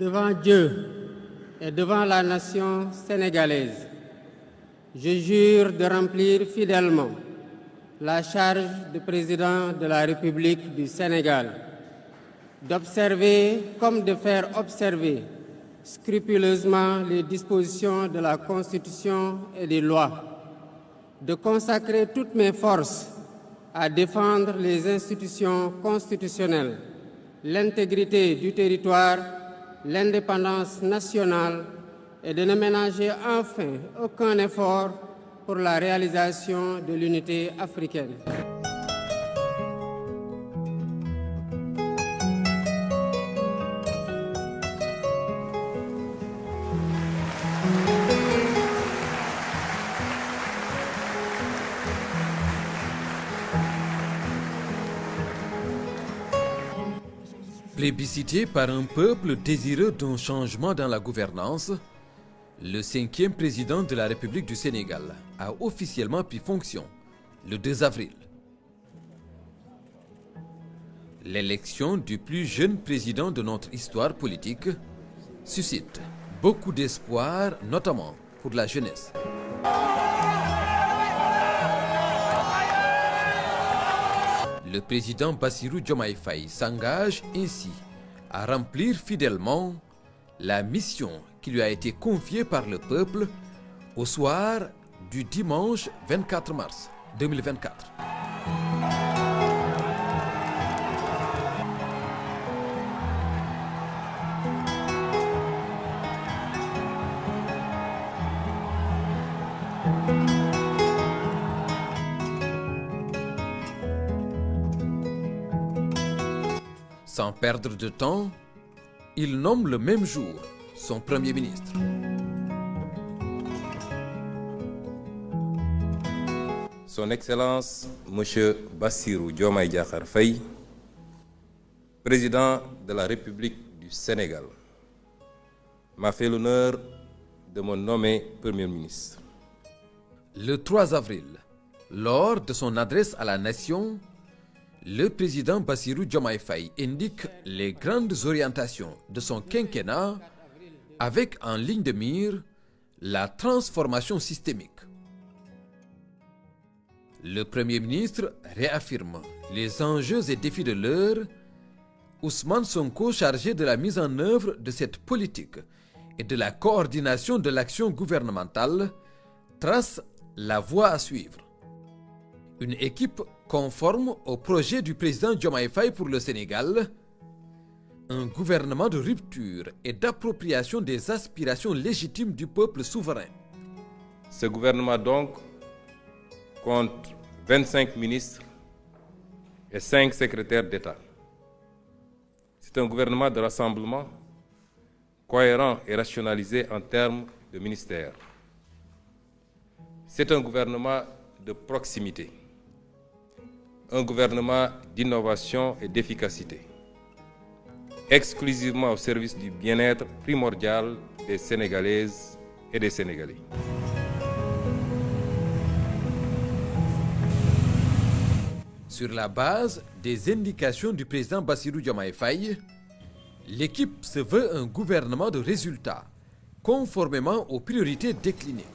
Devant Dieu et devant la nation sénégalaise, je jure de remplir fidèlement la charge de président de la République du Sénégal, d'observer comme de faire observer scrupuleusement les dispositions de la Constitution et des lois, de consacrer toutes mes forces à défendre les institutions constitutionnelles, l'intégrité du territoire, l'indépendance nationale et de ne ménager enfin aucun effort pour la réalisation de l'unité africaine. Plébiscité par un peuple désireux d'un changement dans la gouvernance, le 5e président de la République du Sénégal a officiellement pris fonction le 2 avril. L'élection du plus jeune président de notre histoire politique suscite beaucoup d'espoir, notamment pour la jeunesse. Le président Bassirou Diomaye Faye s'engage ainsi à remplir fidèlement la mission qui lui a été confiée par le peuple au soir du dimanche 24 mars 2024. Sans perdre de temps, il nomme le même jour son Premier ministre. Son Excellence, M. Bassirou Diomaye Diakhar Faye, président de la République du Sénégal, m'a fait l'honneur de me nommer Premier ministre. Le 3 avril, lors de son adresse à la nation, le président Bassirou Diomaye Faye indique les grandes orientations de son quinquennat avec en ligne de mire la transformation systémique. Le Premier ministre réaffirme les enjeux et défis de l'heure. Ousmane Sonko, chargé de la mise en œuvre de cette politique et de la coordination de l'action gouvernementale, trace la voie à suivre. Une équipe conforme au projet du président Diomaye Faye pour le Sénégal, un gouvernement de rupture et d'appropriation des aspirations légitimes du peuple souverain. Ce gouvernement donc compte 25 ministres et 5 secrétaires d'État. C'est un gouvernement de rassemblement, cohérent et rationalisé en termes de ministères. C'est un gouvernement de proximité, un gouvernement d'innovation et d'efficacité, exclusivement au service du bien-être primordial des Sénégalaises et des Sénégalais. Sur la base des indications du président Bassirou Diomaye Faye, l'équipe se veut un gouvernement de résultats, conformément aux priorités déclinées.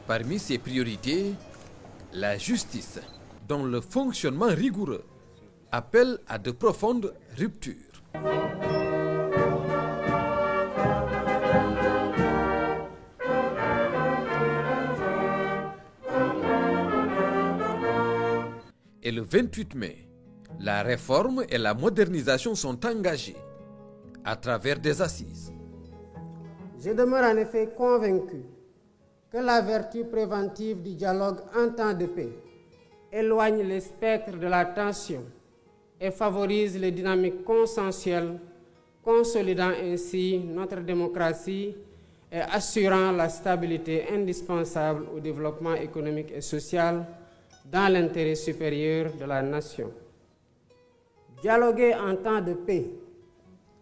Parmi ces priorités, la justice, dont le fonctionnement rigoureux appelle à de profondes ruptures. Et le 28 mai, la réforme et la modernisation sont engagées à travers des assises. Je demeure en effet convaincu que la vertu préventive du dialogue en temps de paix éloigne les spectres de la tension et favorise les dynamiques consensuelles, consolidant ainsi notre démocratie et assurant la stabilité indispensable au développement économique et social dans l'intérêt supérieur de la nation. Dialoguer en temps de paix,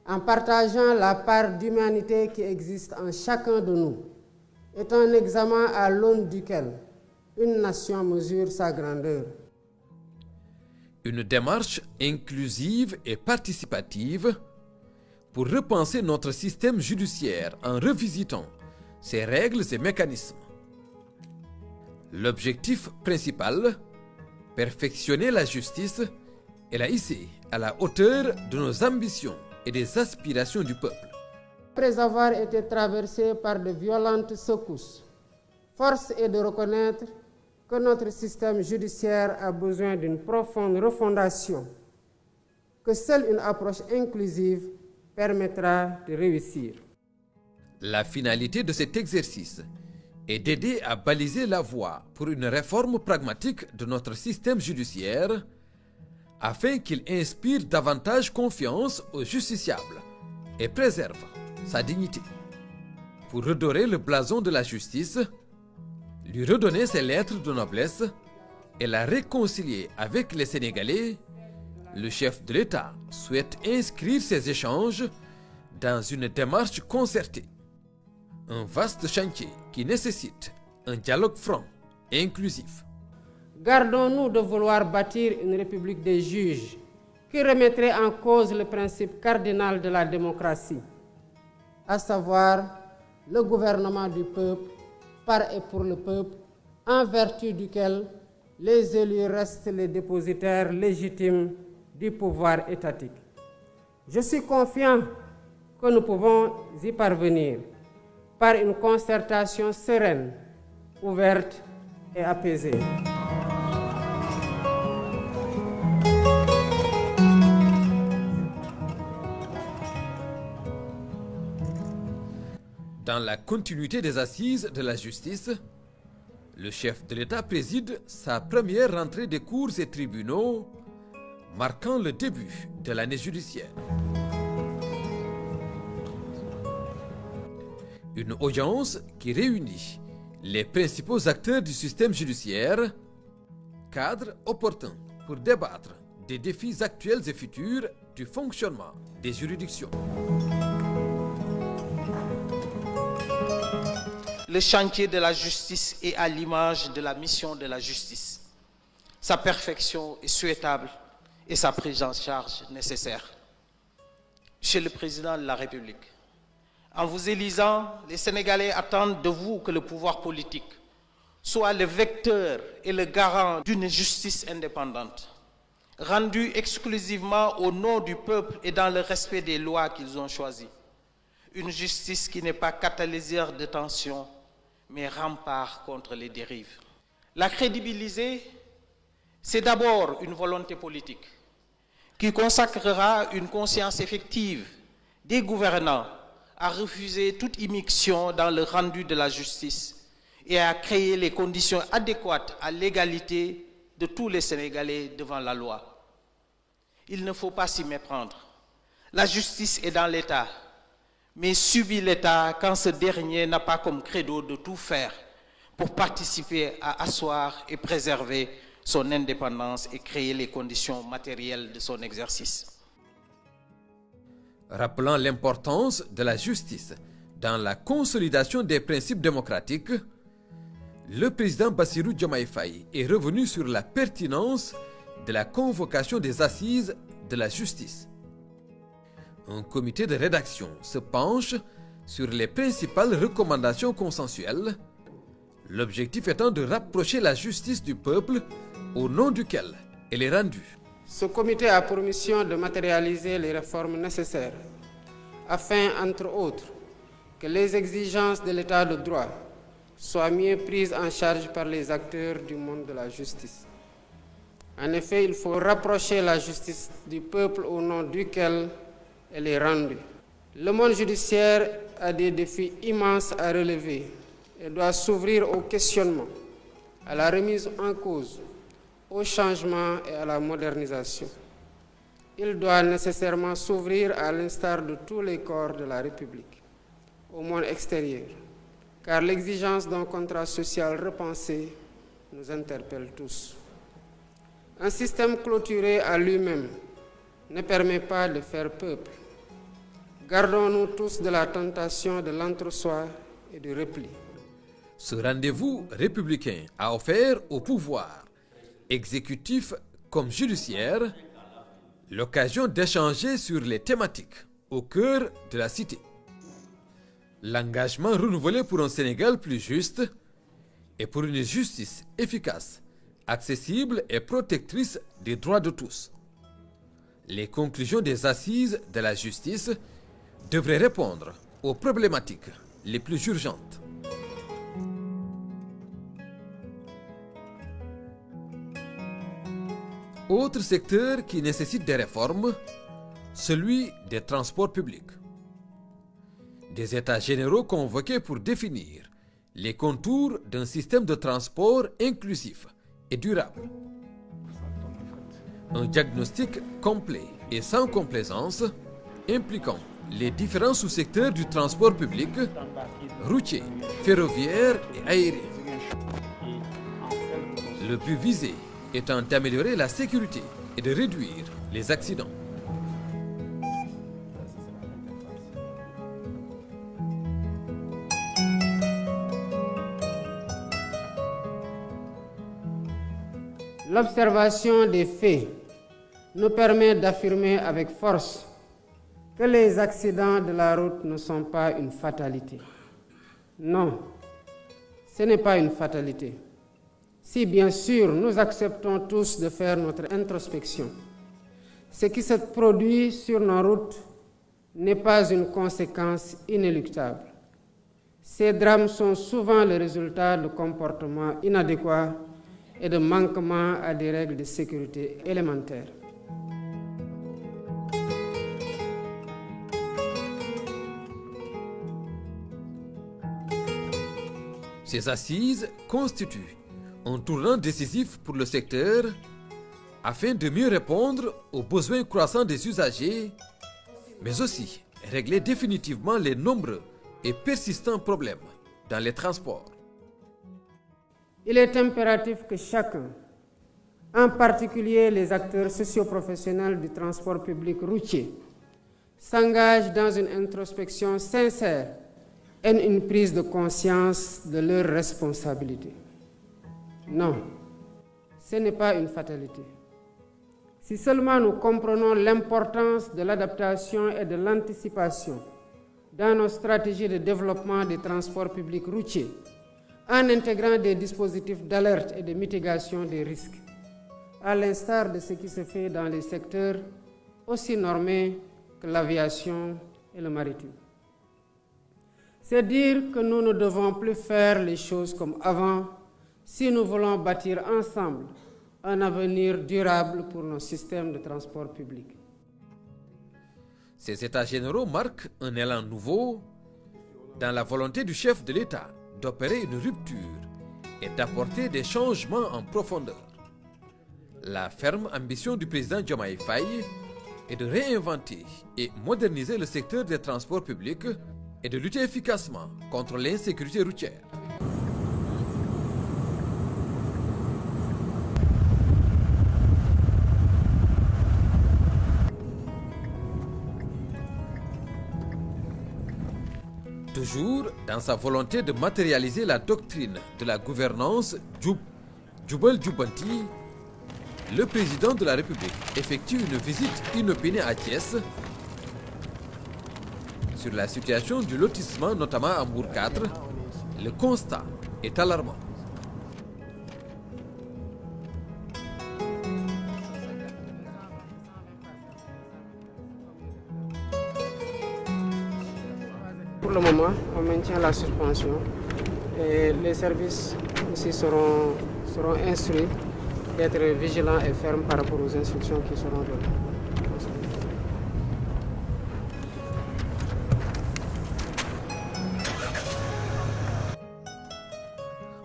en partageant la part d'humanité qui existe en chacun de nous, est un examen à l'aune duquel une nation mesure sa grandeur. Une démarche inclusive et participative pour repenser notre système judiciaire en revisitant ses règles et mécanismes. L'objectif principal, perfectionner la justice et la hisser à la hauteur de nos ambitions et des aspirations du peuple. Après avoir été traversé par de violentes secousses, force est de reconnaître que notre système judiciaire a besoin d'une profonde refondation, que seule une approche inclusive permettra de réussir. La finalité de cet exercice est d'aider à baliser la voie pour une réforme pragmatique de notre système judiciaire afin qu'il inspire davantage confiance aux justiciables et préserve sa dignité. Pour redorer le blason de la justice, lui redonner ses lettres de noblesse et la réconcilier avec les Sénégalais, le chef de l'État souhaite inscrire ces échanges dans une démarche concertée. Un vaste chantier qui nécessite un dialogue franc et inclusif. Gardons-nous de vouloir bâtir une république des juges qui remettrait en cause le principe cardinal de la démocratie, à savoir le gouvernement du peuple, par et pour le peuple, en vertu duquel les élus restent les dépositaires légitimes du pouvoir étatique. Je suis confiant que nous pouvons y parvenir par une concertation sereine, ouverte et apaisée. Dans la continuité des assises de la justice, le chef de l'État préside sa première rentrée des cours et tribunaux, marquant le début de l'année judiciaire. Une audience qui réunit les principaux acteurs du système judiciaire, cadre opportun pour débattre des défis actuels et futurs du fonctionnement des juridictions. Le chantier de la justice est à l'image de la mission de la justice. Sa perfection est souhaitable et sa prise en charge nécessaire. Monsieur le Président de la République, en vous élisant, les Sénégalais attendent de vous que le pouvoir politique soit le vecteur et le garant d'une justice indépendante, rendue exclusivement au nom du peuple et dans le respect des lois qu'ils ont choisies. Une justice qui n'est pas catalyseur de tensions, mais rempart contre les dérives. La crédibiliser, c'est d'abord une volonté politique qui consacrera une conscience effective des gouvernants à refuser toute immixtion dans le rendu de la justice et à créer les conditions adéquates à l'égalité de tous les Sénégalais devant la loi. Il ne faut pas s'y méprendre. La justice est dans l'État, mais subit l'État quand ce dernier n'a pas comme credo de tout faire pour participer à asseoir et préserver son indépendance et créer les conditions matérielles de son exercice. Rappelant l'importance de la justice dans la consolidation des principes démocratiques, le président Bassirou Diomaye Faye est revenu sur la pertinence de la convocation des assises de la justice. Un comité de rédaction se penche sur les principales recommandations consensuelles, l'objectif étant de rapprocher la justice du peuple au nom duquel elle est rendue. Ce comité a pour mission de matérialiser les réformes nécessaires afin, entre autres, que les exigences de l'état de droit soient mieux prises en charge par les acteurs du monde de la justice. En effet, il faut rapprocher la justice du peuple au nom duquel elle est rendue. Le monde judiciaire a des défis immenses à relever et doit s'ouvrir au questionnement, à la remise en cause, au changement et à la modernisation. Il doit nécessairement s'ouvrir à l'instar de tous les corps de la République, au monde extérieur, car l'exigence d'un contrat social repensé nous interpelle tous. Un système clôturé à lui-même ne permet pas de faire peuple. Gardons-nous tous de la tentation de l'entre-soi et du repli. Ce rendez-vous républicain a offert au pouvoir exécutif comme judiciaire l'occasion d'échanger sur les thématiques au cœur de la cité. L'engagement renouvelé pour un Sénégal plus juste et pour une justice efficace, accessible et protectrice des droits de tous. Les conclusions des assises de la justice devraient répondre aux problématiques les plus urgentes. Autre secteur qui nécessite des réformes, celui des transports publics. Des États généraux convoqués pour définir les contours d'un système de transport inclusif et durable. Un diagnostic complet et sans complaisance impliquant les différents sous-secteurs du transport public, routier, ferroviaire et aérien. Le but visé étant d'améliorer la sécurité et de réduire les accidents. L'observation des faits nous permet d'affirmer avec force que les accidents de la route ne sont pas une fatalité. Non, ce n'est pas une fatalité. Si bien sûr nous acceptons tous de faire notre introspection, ce qui se produit sur nos routes n'est pas une conséquence inéluctable. Ces drames sont souvent le résultat de comportements inadéquats et de manquements à des règles de sécurité élémentaires. Ces assises constituent un tournant décisif pour le secteur afin de mieux répondre aux besoins croissants des usagers, mais aussi régler définitivement les nombreux et persistants problèmes dans les transports. Il est impératif que chacun, en particulier les acteurs socio-professionnels du transport public routier, s'engage dans une introspection sincère et une prise de conscience de leurs responsabilités. Non, ce n'est pas une fatalité. Si seulement nous comprenons l'importance de l'adaptation et de l'anticipation dans nos stratégies de développement des transports publics routiers, en intégrant des dispositifs d'alerte et de mitigation des risques, à l'instar de ce qui se fait dans les secteurs aussi normés que l'aviation et le maritime. C'est dire que nous ne devons plus faire les choses comme avant si nous voulons bâtir ensemble un avenir durable pour nos systèmes de transport public. Ces États généraux marquent un élan nouveau dans la volonté du chef de l'État d'opérer une rupture et d'apporter des changements en profondeur. La ferme ambition du président Diomaye Faye est de réinventer et moderniser le secteur des transports publics et de lutter efficacement contre l'insécurité routière. Toujours dans sa volonté de matérialiser la doctrine de la gouvernance Jubal Jubanti, le président de la République effectue une visite inopinée à Thiès sur la situation du lotissement, notamment à Mbour 4. Le constat est alarmant. Pour le moment, on maintient la suspension et les services aussi seront instruits d'être vigilants et fermes par rapport aux instructions qui seront données.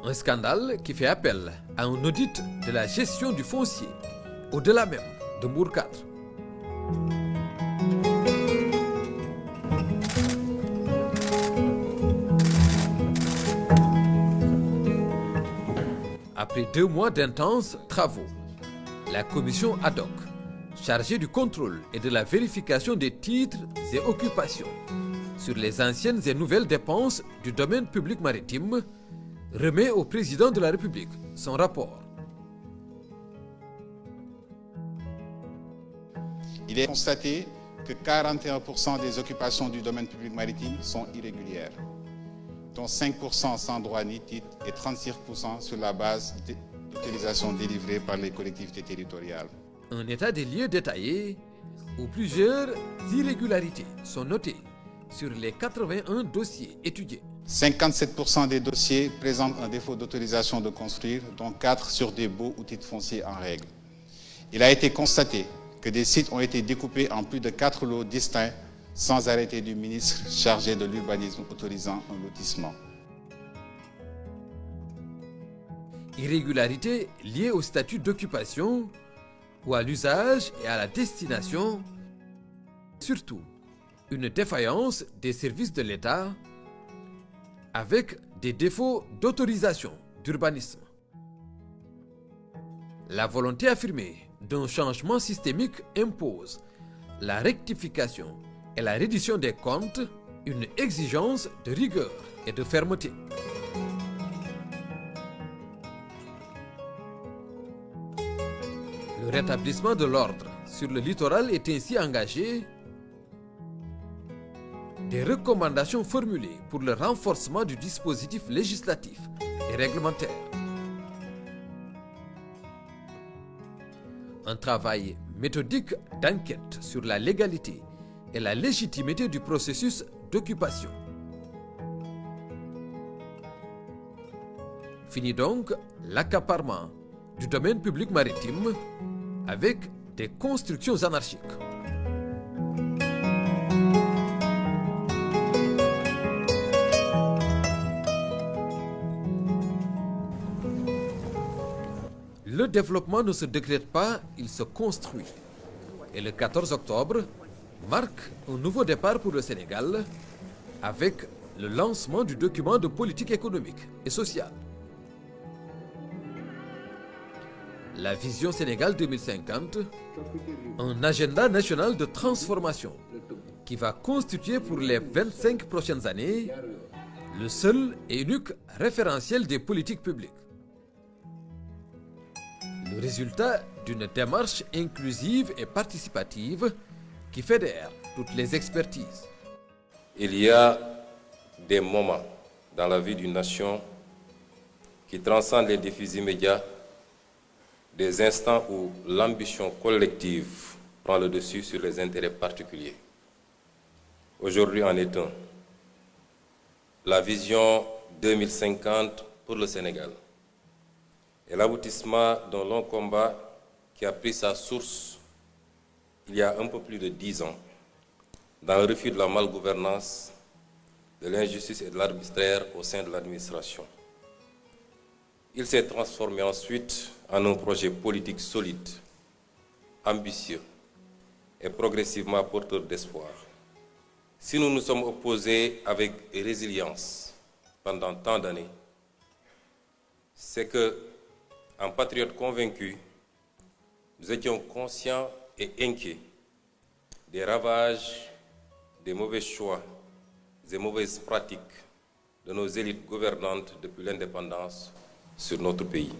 Un scandale qui fait appel à un audit de la gestion du foncier, au-delà même de Mbour 4. Après 2 mois d'intenses travaux, la commission ad hoc, chargée du contrôle et de la vérification des titres et occupations sur les anciennes et nouvelles dépenses du domaine public maritime, remet au président de la République son rapport. Il est constaté que 41% des occupations du domaine public maritime sont irrégulières, dont 5% sans droit ni titre et 36% sur la base d'autorisations délivrées par les collectivités territoriales. Un état des lieux détaillé où plusieurs irrégularités sont notées sur les 81 dossiers étudiés. 57% des dossiers présentent un défaut d'autorisation de construire, dont 4 sur des baux ou titres fonciers en règle. Il a été constaté que des sites ont été découpés en plus de 4 lots distincts sans arrêté du ministre chargé de l'urbanisme autorisant un lotissement. Irrégularités liées au statut d'occupation ou à l'usage et à la destination. Surtout, une défaillance des services de l'État avec des défauts d'autorisation d'urbanisme. La volonté affirmée d'un changement systémique impose la rectification et la reddition des comptes, une exigence de rigueur et de fermeté. Le rétablissement de l'ordre sur le littoral est ainsi engagé. Des recommandations formulées pour le renforcement du dispositif législatif et réglementaire. Un travail méthodique d'enquête sur la légalité et la légitimité du processus d'occupation. Fini donc l'accaparement du domaine public maritime avec des constructions anarchiques. Le développement ne se décrète pas, il se construit. Et le 14 octobre marque un nouveau départ pour le Sénégal avec le lancement du document de politique économique et sociale. La vision Sénégal 2050, un agenda national de transformation qui va constituer pour les 25 prochaines années le seul et unique référentiel des politiques publiques. Le résultat d'une démarche inclusive et participative qui fédère toutes les expertises. Il y a des moments dans la vie d'une nation qui transcendent les défis immédiats, des instants où l'ambition collective prend le dessus sur les intérêts particuliers. Aujourd'hui en est un. La vision 2050 pour le Sénégal est l'aboutissement d'un long combat qui a pris sa source il y a un peu plus de 10 ans dans le refus de la malgouvernance, de l'injustice et de l'arbitraire au sein de l'administration. Il s'est transformé ensuite en un projet politique solide, ambitieux et progressivement porteur d'espoir. Si nous nous sommes opposés avec résilience pendant tant d'années, c'est que, en patriotes convaincus, nous étions conscients et inquiets des ravages, des mauvais choix et mauvaises pratiques de nos élites gouvernantes depuis l'indépendance sur notre pays.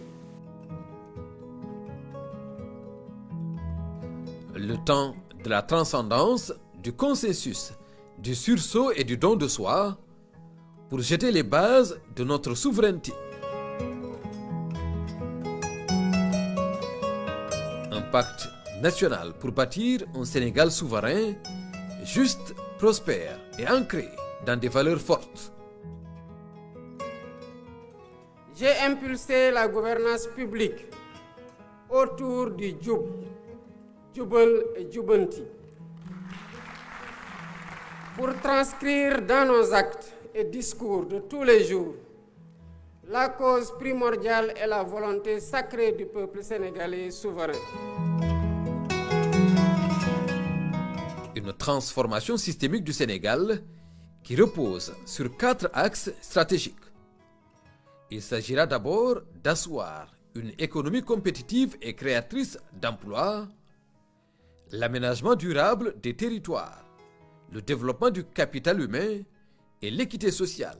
Le temps de la transcendance, du consensus, du sursaut et du don de soi pour jeter les bases de notre souveraineté. Un pacte national pour bâtir un Sénégal souverain, juste, prospère et ancré dans des valeurs fortes. J'ai impulsé la gouvernance publique autour du Djoub, Djoubel et Djoubanti pour transcrire dans nos actes et discours de tous les jours la cause primordiale et la volonté sacrée du peuple sénégalais souverain. Une transformation systémique du Sénégal qui repose sur 4 axes stratégiques. Il s'agira d'abord d'asseoir une économie compétitive et créatrice d'emplois, l'aménagement durable des territoires, le développement du capital humain et l'équité sociale.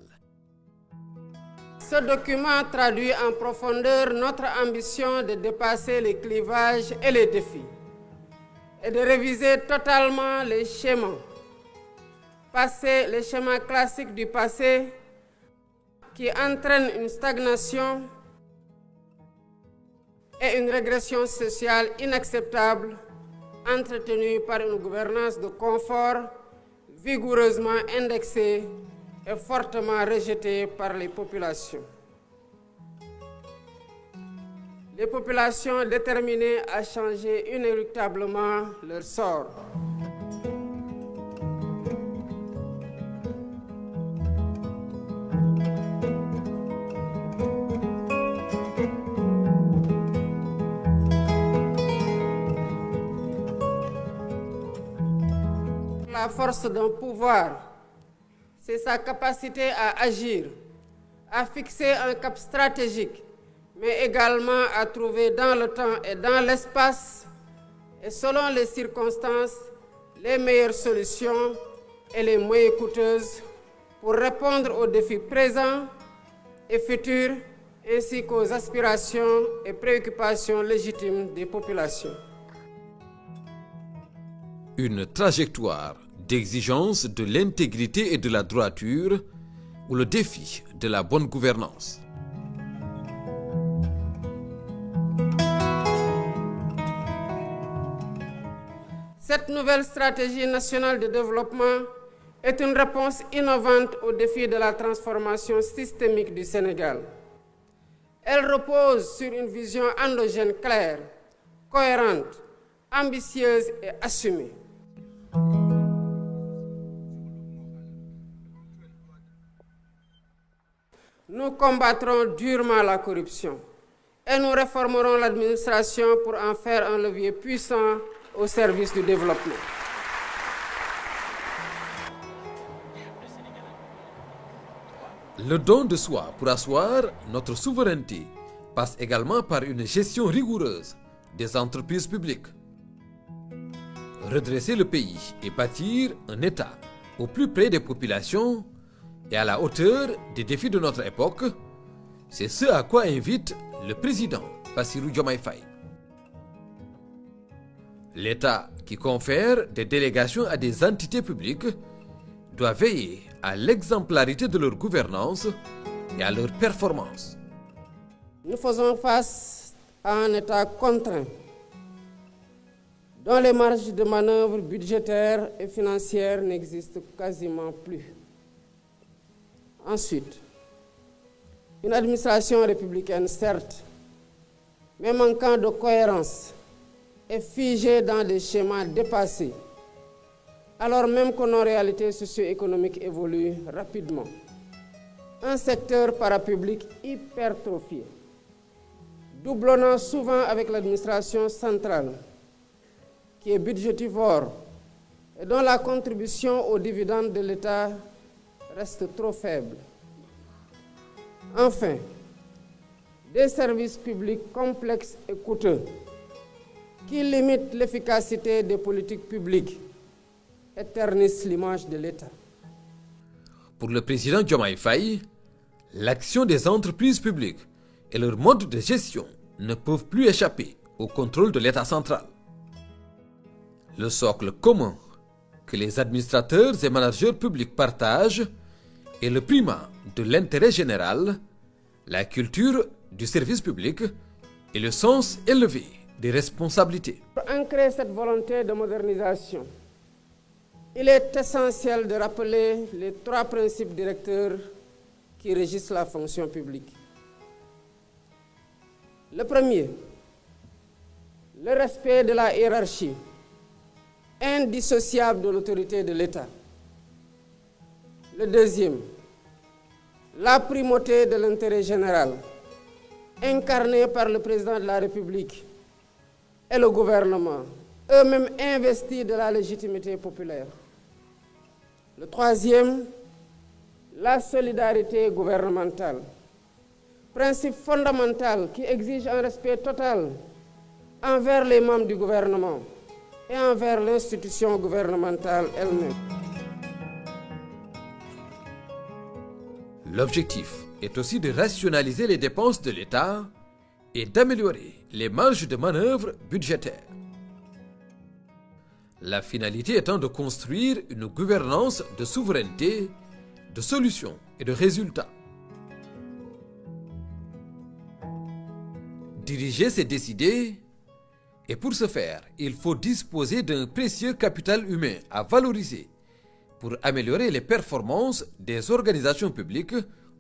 Ce document traduit en profondeur notre ambition de dépasser les clivages et les défis est de réviser totalement les schémas classiques du passé qui entraînent une stagnation et une régression sociale inacceptable, entretenue par une gouvernance de confort vigoureusement indexée et fortement rejetée par les populations. Les populations déterminées à changer inéluctablement leur sort. La force d'un pouvoir, c'est sa capacité à agir, à fixer un cap stratégique, mais également à trouver dans le temps et dans l'espace, et selon les circonstances, les meilleures solutions et les moins coûteuses pour répondre aux défis présents et futurs, ainsi qu'aux aspirations et préoccupations légitimes des populations. Une trajectoire d'exigence de l'intégrité et de la droiture ou le défi de la bonne gouvernance. Cette nouvelle stratégie nationale de développement est une réponse innovante au défi de la transformation systémique du Sénégal. Elle repose sur une vision endogène claire, cohérente, ambitieuse et assumée. Nous combattrons durement la corruption et nous réformerons l'administration pour en faire un levier puissant au service du développement. Le don de soi pour asseoir notre souveraineté passe également par une gestion rigoureuse des entreprises publiques. Redresser le pays et bâtir un État au plus près des populations et à la hauteur des défis de notre époque, c'est ce à quoi invite le président Bassirou Diomaye Faye. L'État qui confère des délégations à des entités publiques doit veiller à l'exemplarité de leur gouvernance et à leur performance. Nous faisons face à un État contraint, dont les marges de manœuvre budgétaires et financières n'existent quasiment plus. Ensuite, une administration républicaine, certes, mais manquant de cohérence et figée dans des schémas dépassés, alors même que nos réalités socio-économiques évoluent rapidement. Un secteur parapublic hypertrophié, doublonnant souvent avec l'administration centrale, qui est budgétivore et dont la contribution aux dividendes de l'État reste trop faible. Enfin, des services publics complexes et coûteux qui limitent l'efficacité des politiques publiques et ternissent l'image de l'État. Pour le président Diomaye Faye, l'action des entreprises publiques et leur mode de gestion ne peuvent plus échapper au contrôle de l'État central. Le socle commun que les administrateurs et managers publics partagent est le primat de l'intérêt général, la culture du service public et le sens élevé des responsabilités. Pour ancrer cette volonté de modernisation, il est essentiel de rappeler les 3 principes directeurs qui régissent la fonction publique. Le premier, le respect de la hiérarchie, indissociable de l'autorité de l'État. Le deuxième, la primauté de l'intérêt général, incarné par le président de la République et le gouvernement, eux-mêmes investis de la légitimité populaire. Le troisième, la solidarité gouvernementale, principe fondamental qui exige un respect total envers les membres du gouvernement et envers l'institution gouvernementale elle-même. L'objectif est aussi de rationaliser les dépenses de l'État et d'améliorer les marges de manœuvre budgétaires. La finalité étant de construire une gouvernance de souveraineté, de solutions et de résultats. Diriger, c'est décider, et pour ce faire, il faut disposer d'un précieux capital humain à valoriser pour améliorer les performances des organisations publiques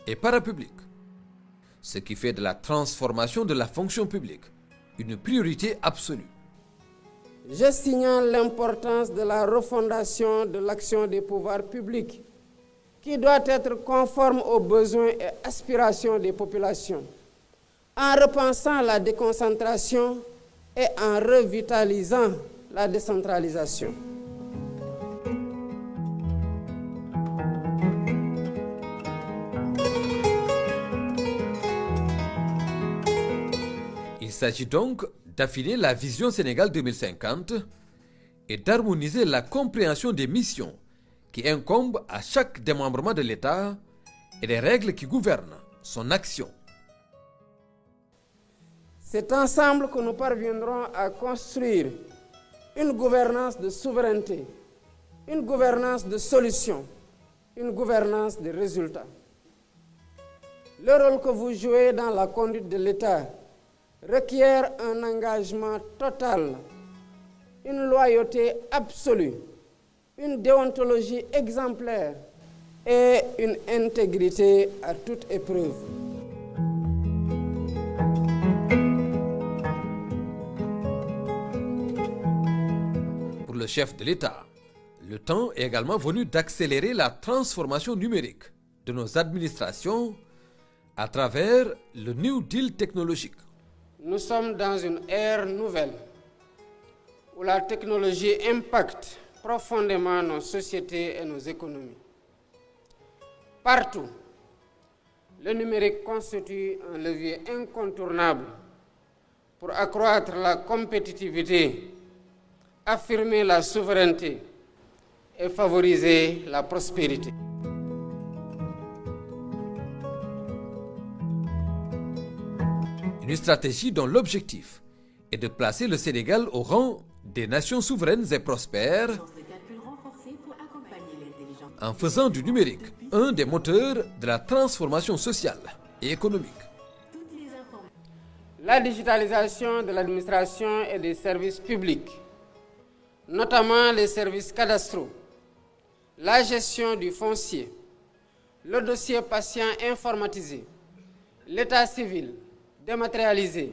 et parapubliques. Ce qui fait de la transformation de la fonction publique une priorité absolue. Je signale l'importance de la refondation de l'action des pouvoirs publics, qui doit être conforme aux besoins et aspirations des populations, en repensant la déconcentration et en revitalisant la décentralisation. Il s'agit donc d'affiner la vision Sénégal 2050 et d'harmoniser la compréhension des missions qui incombent à chaque démembrement de l'État et des règles qui gouvernent son action. C'est ensemble que nous parviendrons à construire une gouvernance de souveraineté, une gouvernance de solutions, une gouvernance de résultats. Le rôle que vous jouez dans la conduite de l'État requiert un engagement total, une loyauté absolue, une déontologie exemplaire et une intégrité à toute épreuve. Pour le chef de l'État, le temps est également venu d'accélérer la transformation numérique de nos administrations à travers le New Deal technologique. Nous sommes dans une ère nouvelle où la technologie impacte profondément nos sociétés et nos économies. Partout, le numérique constitue un levier incontournable pour accroître la compétitivité, affirmer la souveraineté et favoriser la prospérité. Une stratégie dont l'objectif est de placer le Sénégal au rang des nations souveraines et prospères en faisant du numérique un des moteurs de la transformation sociale et économique. La digitalisation de l'administration et des services publics, notamment les services cadastraux, la gestion du foncier, le dossier patient informatisé, l'état civil dématérialisé,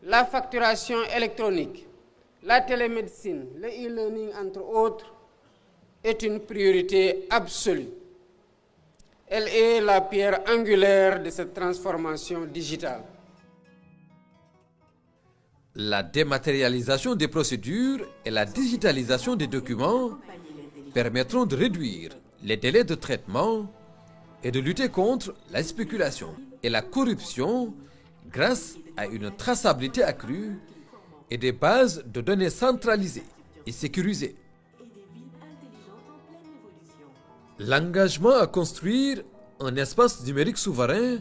la facturation électronique, la télémédecine, le e-learning entre autres, est une priorité absolue. Elle est la pierre angulaire de cette transformation digitale. La dématérialisation des procédures et la digitalisation des documents permettront de réduire les délais de traitement et de lutter contre la spéculation et la corruption grâce à une traçabilité accrue et des bases de données centralisées et sécurisées. L'engagement à construire un espace numérique souverain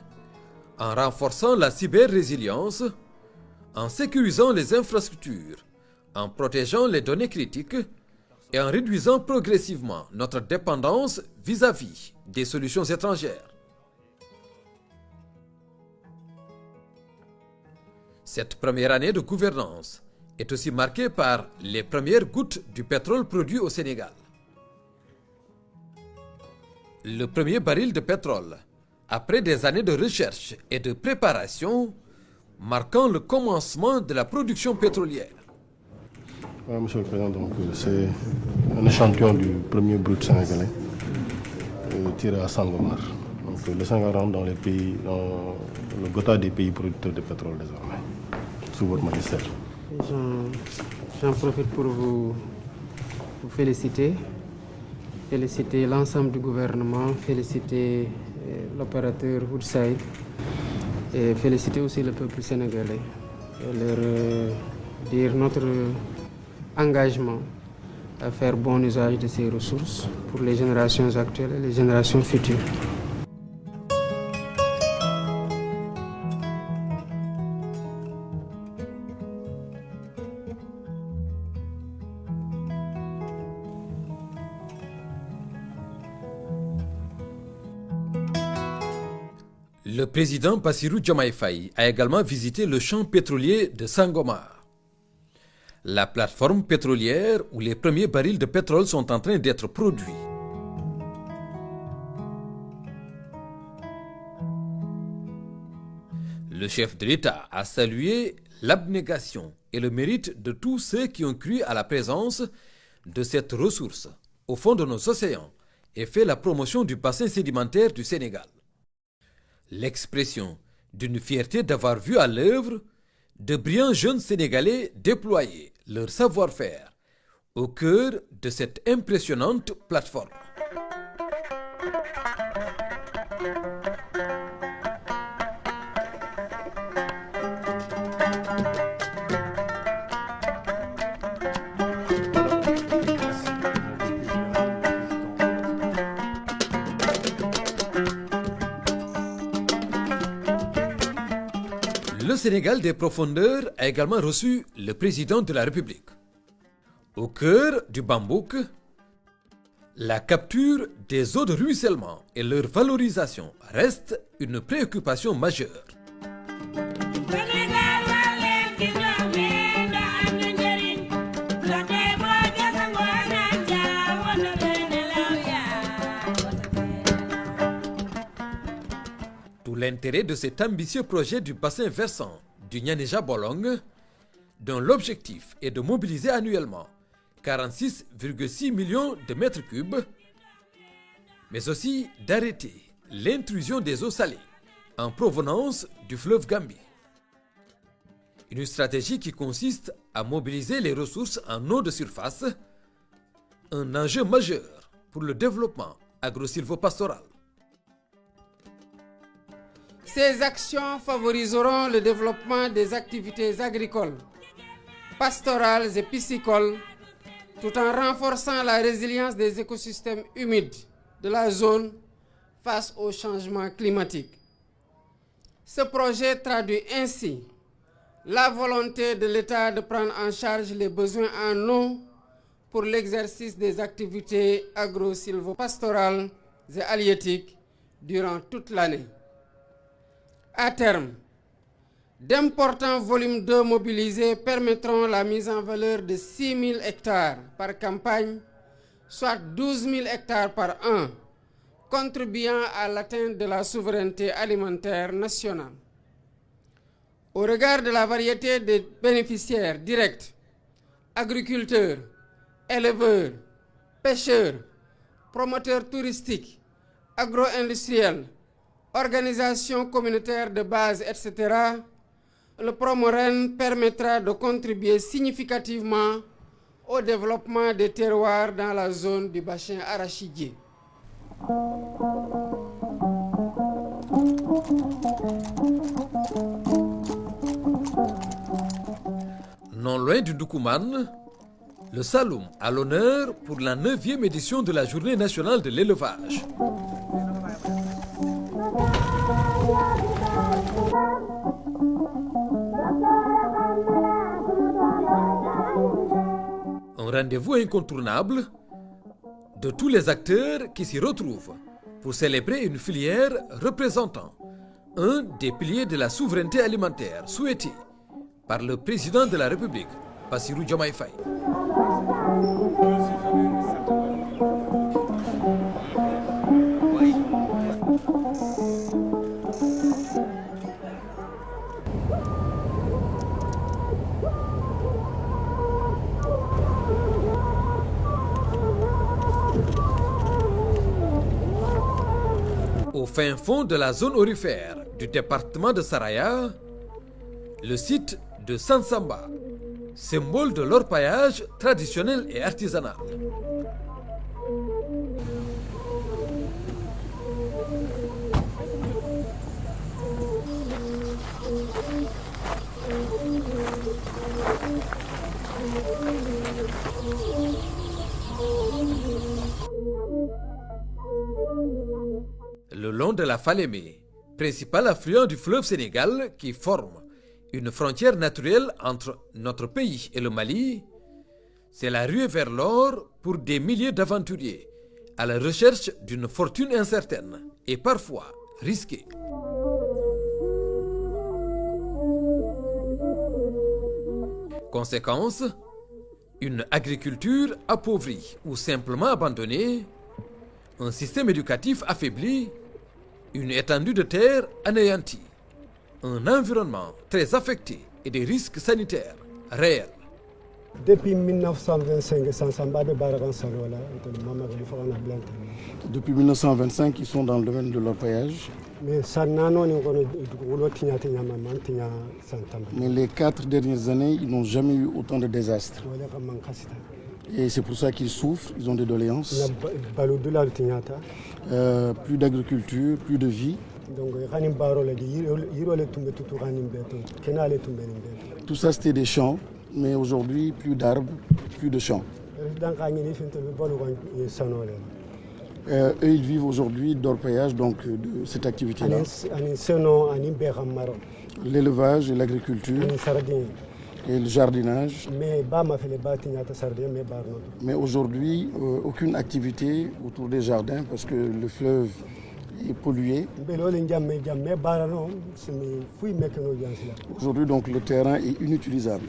en renforçant la cyber-résilience, en sécurisant les infrastructures, en protégeant les données critiques et en réduisant progressivement notre dépendance vis-à-vis des solutions étrangères. Cette première année de gouvernance est aussi marquée par les premières gouttes du pétrole produit au Sénégal. Le premier baril de pétrole, après des années de recherche et de préparation, marquant le commencement de la production pétrolière. Monsieur le Président, c'est un échantillon du premier brut sénégalais tiré à Sangomar. Donc, le Sénégal rentre dans les pays, dans le quota des pays producteurs de pétrole désormais, sous votre magistère. J'en profite pour vous féliciter l'ensemble du gouvernement, féliciter l'opérateur Woodside et féliciter aussi le peuple sénégalais et leur dire notre engagement à faire bon usage de ces ressources pour les générations actuelles et les générations futures. Le président Bassirou Diomaye Faye a également visité le champ pétrolier de Sangomar. La plateforme pétrolière où les premiers barils de pétrole sont en train d'être produits. Le chef de l'État a salué l'abnégation et le mérite de tous ceux qui ont cru à la présence de cette ressource au fond de nos océans et fait la promotion du bassin sédimentaire du Sénégal. L'expression d'une fierté d'avoir vu à l'œuvre de brillants jeunes Sénégalais déployer leur savoir-faire au cœur de cette impressionnante plateforme. Le Sénégal des profondeurs a également reçu le président de la République. Au cœur du Bambouk, la capture des eaux de ruissellement et leur valorisation reste une préoccupation majeure. Tout l'intérêt de cet ambitieux projet du bassin versant du Nianéja-Bolong, dont l'objectif est de mobiliser annuellement 46,6 millions de mètres cubes, mais aussi d'arrêter l'intrusion des eaux salées en provenance du fleuve Gambie. Une stratégie qui consiste à mobiliser les ressources en eau de surface, un enjeu majeur pour le développement agro-sylvo-pastoral. Ces actions favoriseront le développement des activités agricoles, pastorales et piscicoles, tout en renforçant la résilience des écosystèmes humides de la zone face au changement climatique. Ce projet traduit ainsi la volonté de l'État de prendre en charge les besoins en eau pour l'exercice des activités agro-sylvo-pastorales et halieutiques durant toute l'année. À terme, d'importants volumes d'eau mobilisés permettront la mise en valeur de 6 000 hectares par campagne, soit 12 000 hectares par an, contribuant à l'atteinte de la souveraineté alimentaire nationale. Au regard de la variété des bénéficiaires directs, agriculteurs, éleveurs, pêcheurs, promoteurs touristiques, agro-industriels, organisations communautaires de base, etc., le Promoren permettra de contribuer significativement au développement des terroirs dans la zone du bassin arachidier. Non loin du Ndoukoumane, le Saloum a l'honneur pour la 9e édition de la Journée nationale de l'élevage. Un rendez-vous incontournable de tous les acteurs qui s'y retrouvent pour célébrer une filière représentant un des piliers de la souveraineté alimentaire souhaité par le président de la République, Bassirou Diomaye Faye. Au fin fond de la zone aurifère du département de Saraya, le site de Sansamba, symbole de l'orpaillage traditionnel et artisanal. Le long de la Falémé, principal affluent du fleuve Sénégal qui forme une frontière naturelle entre notre pays et le Mali, c'est la ruée vers l'or pour des milliers d'aventuriers à la recherche d'une fortune incertaine et parfois risquée. Conséquence, une agriculture appauvrie ou simplement abandonnée, un système éducatif affaibli, une étendue de terre anéantie, un environnement très affecté et des risques sanitaires réels. Depuis 1925, Depuis 1925, ils sont dans le domaine de l'orpaillage. Mais les 4 dernières années, ils n'ont jamais eu autant de désastres. Et c'est pour ça qu'ils souffrent, ils ont des doléances. Plus d'agriculture, plus de vie. Tout ça, c'était des champs, mais aujourd'hui, plus d'arbres, plus de champs. Eux, ils vivent aujourd'hui d'orpaillage, donc de cette activité-là. L'élevage et l'agriculture et le jardinage. Mais aujourd'hui, aucune activité autour des jardins parce que le fleuve est pollué. Aujourd'hui, donc, le terrain est inutilisable.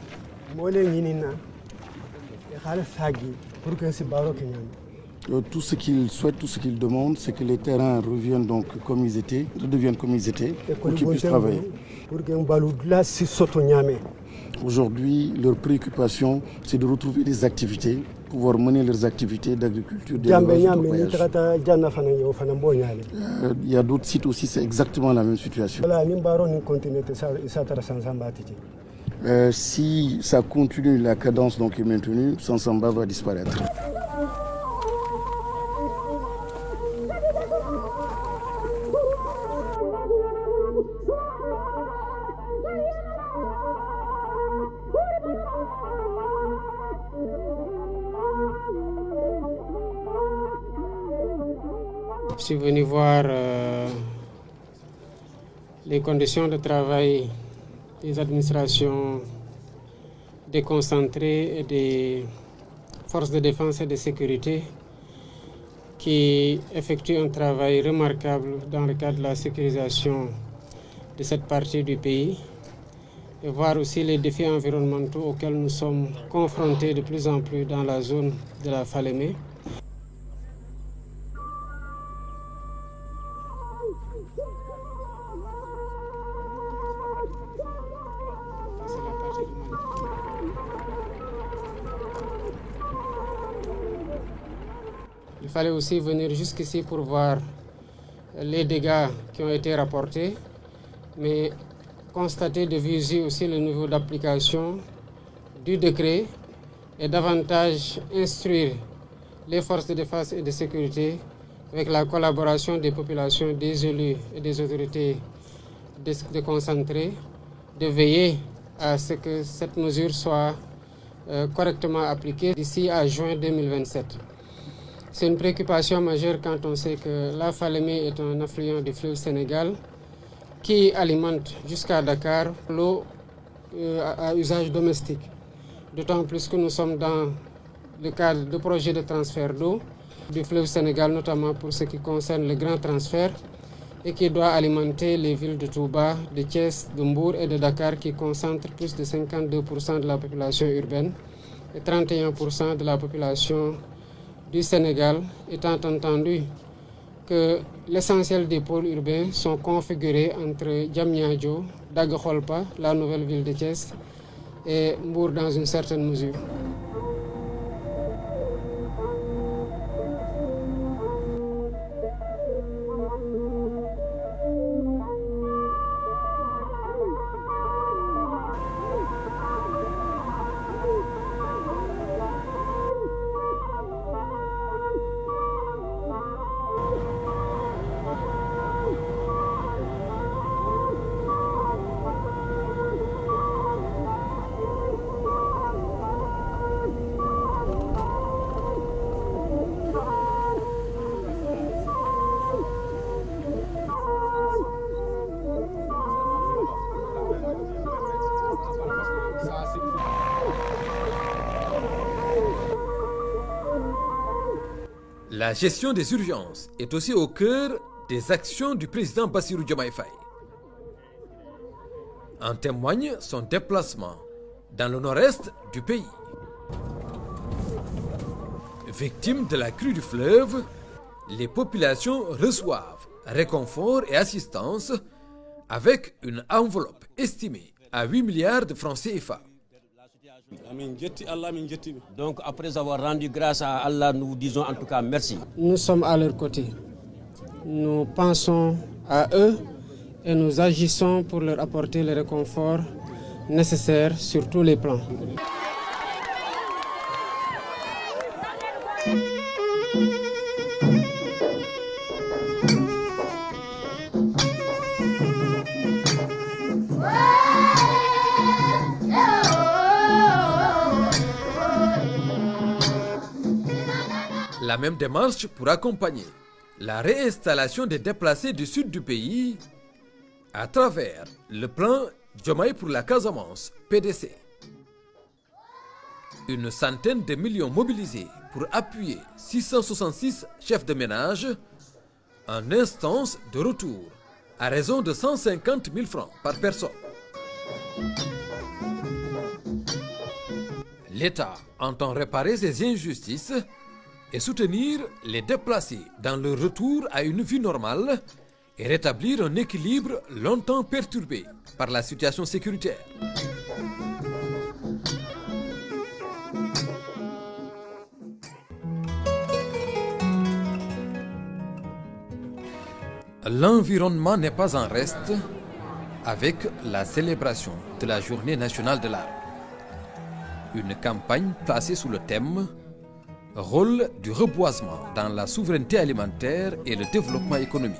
Tout ce qu'ils souhaitent, tout ce qu'ils demandent, c'est que les terrains reviennent donc comme ils étaient, redeviennent comme ils étaient, pour qu'ils puissent travailler. Aujourd'hui, leur préoccupation, c'est de retrouver des activités, pouvoir mener leurs activités d'agriculture, d'élevage, d'orpaillage. Il y a d'autres sites aussi, c'est exactement la même situation. Si ça continue, la cadence donc est maintenue, Sansamba va disparaître. Je suis venu voir les conditions de travail des administrations déconcentrées et des forces de défense et de sécurité qui effectuent un travail remarquable dans le cadre de la sécurisation de cette partie du pays et voir aussi les défis environnementaux auxquels nous sommes confrontés de plus en plus dans la zone de la Falémé. Il fallait aussi venir jusqu'ici pour voir les dégâts qui ont été rapportés, mais constater de visu aussi le niveau d'application du décret et davantage instruire les forces de défense et de sécurité avec la collaboration des populations, des élus et des autorités déconcentrées, de veiller à ce que cette mesure soit correctement appliquée d'ici à juin 2027. C'est une préoccupation majeure quand on sait que la Falémé est un affluent du fleuve Sénégal qui alimente jusqu'à Dakar l'eau à usage domestique. D'autant plus que nous sommes dans le cadre de projets de transfert d'eau du fleuve Sénégal, notamment pour ce qui concerne le grand transfert et qui doit alimenter les villes de Touba, de Thiès, de Mbour et de Dakar qui concentrent plus de 52% de la population urbaine et 31% de la population du Sénégal, étant entendu que l'essentiel des pôles urbains sont configurés entre Diamniadio, Daga-Kholpa, la nouvelle ville de Thiès, et Mbour dans une certaine mesure. La gestion des urgences est aussi au cœur des actions du président Bassirou Diomaye Faye. En témoigne son déplacement dans le nord-est du pays. Victimes de la crue du fleuve, les populations reçoivent réconfort et assistance avec une enveloppe estimée à 8 milliards de francs CFA. Donc après avoir rendu grâce à Allah, nous disons en tout cas merci. Nous sommes à leur côté. Nous pensons à eux et nous agissons pour leur apporter le réconfort nécessaire sur tous les plans. La même démarche pour accompagner la réinstallation des déplacés du sud du pays à travers le plan Diomaye pour la Casamance, PDC. Une centaine de millions mobilisés pour appuyer 666 chefs de ménage en instance de retour à raison de 150 000 francs par personne. L'État entend réparer ces injustices et soutenir les déplacés dans leur retour à une vie normale et rétablir un équilibre longtemps perturbé par la situation sécuritaire. L'environnement n'est pas en reste avec la célébration de la Journée nationale de l'arbre. Une campagne placée sous le thème « Rôle du reboisement dans la souveraineté alimentaire et le développement économique ».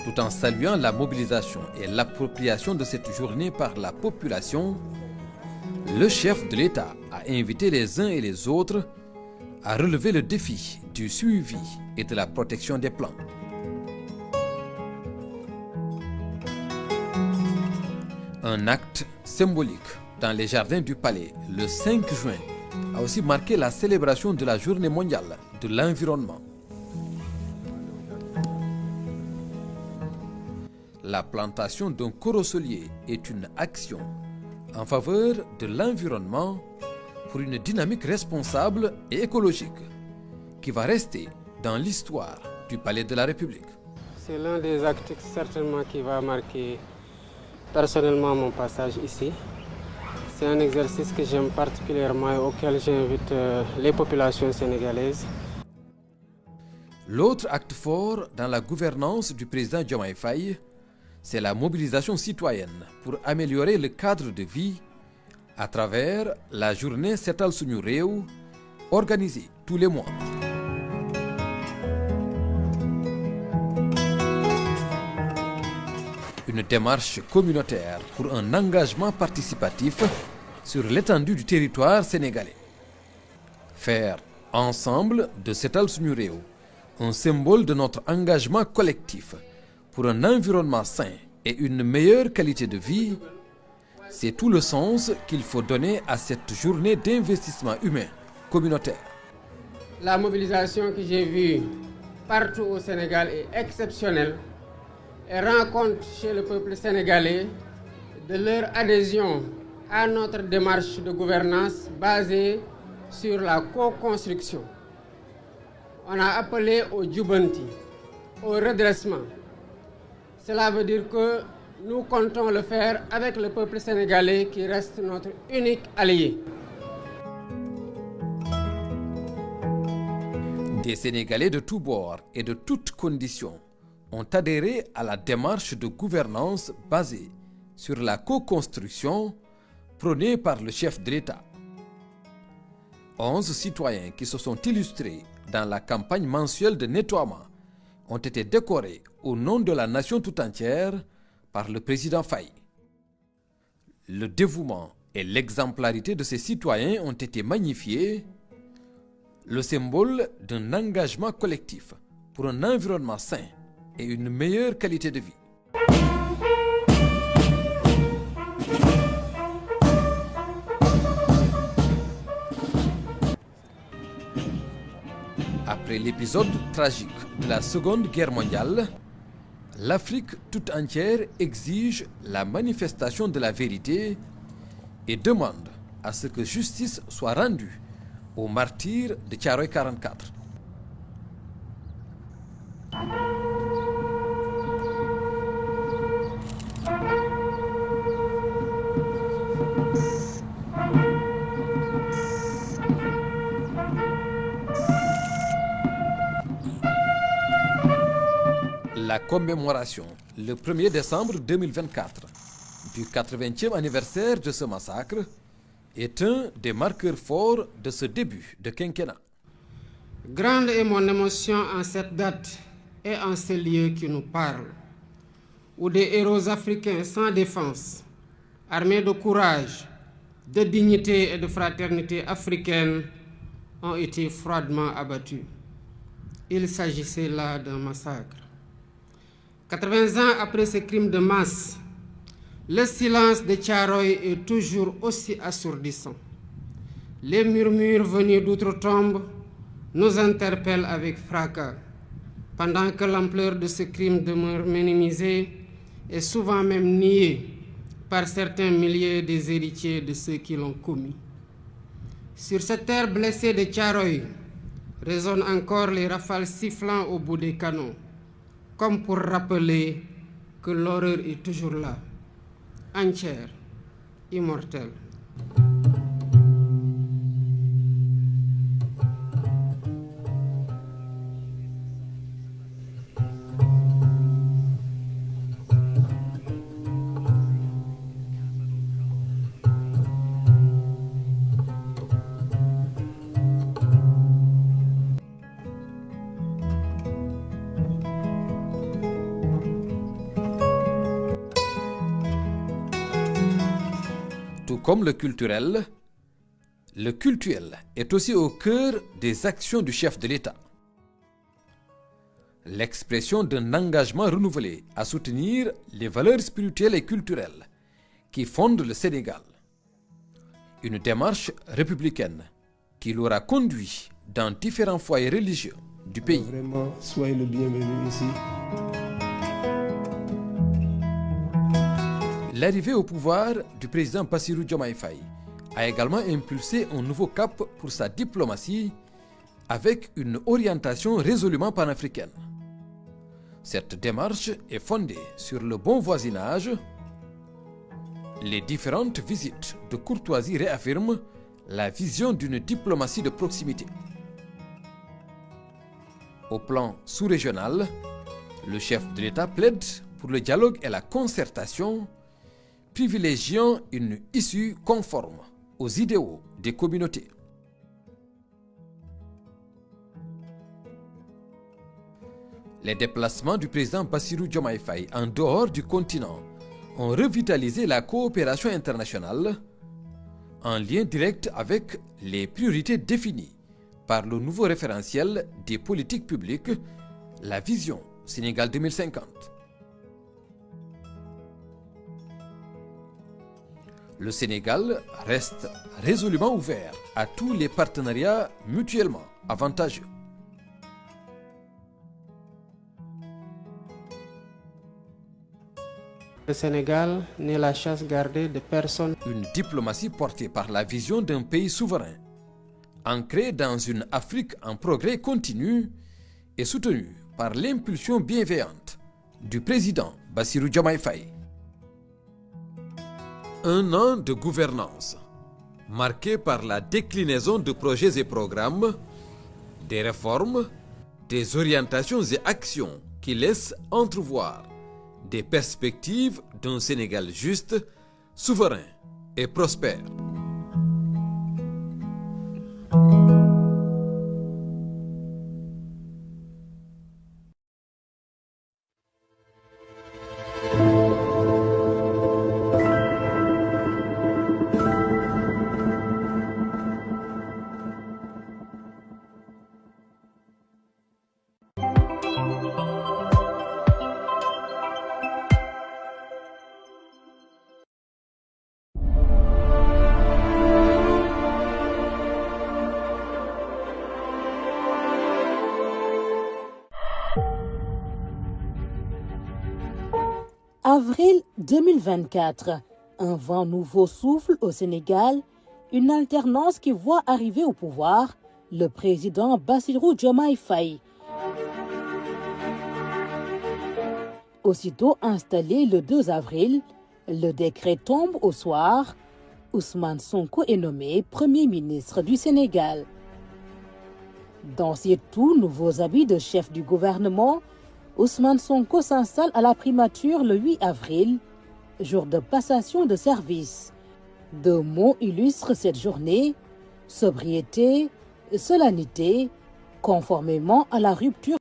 Tout en saluant la mobilisation et l'appropriation de cette journée par la population, le chef de l'État a invité les uns et les autres à relever le défi du suivi et de la protection des plants. Un acte symbolique dans les jardins du Palais le 5 juin a aussi marqué la célébration de la Journée mondiale de l'environnement. La plantation d'un corosolier est une action en faveur de l'environnement pour une dynamique responsable et écologique qui va rester dans l'histoire du Palais de la République. C'est l'un des actes certainement qui va marquer personnellement mon passage ici. C'est un exercice que j'aime particulièrement et auquel j'invite les populations sénégalaises. L'autre acte fort dans la gouvernance du président Diomaye Faye, c'est la mobilisation citoyenne pour améliorer le cadre de vie à travers la journée Setal Suñu Réew, organisée tous les mois. Une démarche communautaire pour un engagement participatif sur l'étendue du territoire sénégalais. Faire ensemble de Setal Suñu Réew un symbole de notre engagement collectif pour un environnement sain et une meilleure qualité de vie, c'est tout le sens qu'il faut donner à cette journée d'investissement humain communautaire. La mobilisation que j'ai vue partout au Sénégal est exceptionnelle et rend compte chez le peuple sénégalais de leur adhésion à notre démarche de gouvernance basée sur la co-construction. On a appelé au Djubanti, au redressement. Cela veut dire que nous comptons le faire avec le peuple sénégalais qui reste notre unique allié. Des Sénégalais de tous bords et de toutes conditions ont adhéré à la démarche de gouvernance basée sur la co-construction prônée par le chef de l'État. 11 citoyens qui se sont illustrés dans la campagne mensuelle de nettoiement ont été décorés au nom de la nation tout entière par le président Faye. Le dévouement et l'exemplarité de ces citoyens ont été magnifiés, le symbole d'un engagement collectif pour un environnement sain et une meilleure qualité de vie. Après l'épisode tragique de la Seconde Guerre mondiale, l'Afrique toute entière exige la manifestation de la vérité et demande à ce que justice soit rendue aux martyrs de Thiaroye 44. La commémoration, le 1er décembre 2024, du 80e anniversaire de ce massacre, est un des marqueurs forts de ce début de quinquennat. Grande est mon émotion en cette date et en ce lieu qui nous parle, où des héros africains sans défense, armés de courage, de dignité et de fraternité africaine, ont été froidement abattus. Il s'agissait là d'un massacre. 80 ans après ce crime de masse, le silence de Thiaroye est toujours aussi assourdissant. Les murmures venus d'outre-tombe nous interpellent avec fracas, pendant que l'ampleur de ce crime demeure minimisée et souvent même niée par certains milliers des héritiers de ceux qui l'ont commis. Sur cette terre blessée de Thiaroye résonnent encore les rafales sifflant au bout des canons, comme pour rappeler que l'horreur est toujours là, entière, immortelle. Tout comme le culturel est aussi au cœur des actions du chef de l'État. L'expression d'un engagement renouvelé à soutenir les valeurs spirituelles et culturelles qui fondent le Sénégal. Une démarche républicaine qui l'aura conduit dans différents foyers religieux du pays. Vraiment, soyez le bienvenu ici. L'arrivée au pouvoir du président Bassirou Diomaye Faye a également impulsé un nouveau cap pour sa diplomatie avec une orientation résolument panafricaine. Cette démarche est fondée sur le bon voisinage. Les différentes visites de courtoisie réaffirment la vision d'une diplomatie de proximité. Au plan sous-régional, le chef de l'État plaide pour le dialogue et la concertation, privilégiant une issue conforme aux idéaux des communautés. Les déplacements du président Bassirou Diomaye Faye en dehors du continent ont revitalisé la coopération internationale en lien direct avec les priorités définies par le nouveau référentiel des politiques publiques, la vision Sénégal 2050. Le Sénégal reste résolument ouvert à tous les partenariats mutuellement avantageux. Le Sénégal n'est la chasse gardée de personne. Une diplomatie portée par la vision d'un pays souverain, ancré dans une Afrique en progrès continu et soutenue par l'impulsion bienveillante du président Bassirou Diomaye Faye. Un an de gouvernance, marqué par la déclinaison de projets et programmes, des réformes, des orientations et actions qui laissent entrevoir des perspectives d'un Sénégal juste, souverain et prospère. Avril 2024. Un vent nouveau souffle au Sénégal, une alternance qui voit arriver au pouvoir le président Bassirou Diomaye Faye. Aussitôt installé le 2 avril, le décret tombe au soir. Ousmane Sonko est nommé Premier ministre du Sénégal. Dans ses tout nouveaux habits de chef du gouvernement, Ousmane Sonko s'installe à la primature le 8 avril, jour de passation de service. Deux mots illustrent cette journée: sobriété, solennité, conformément à la rupture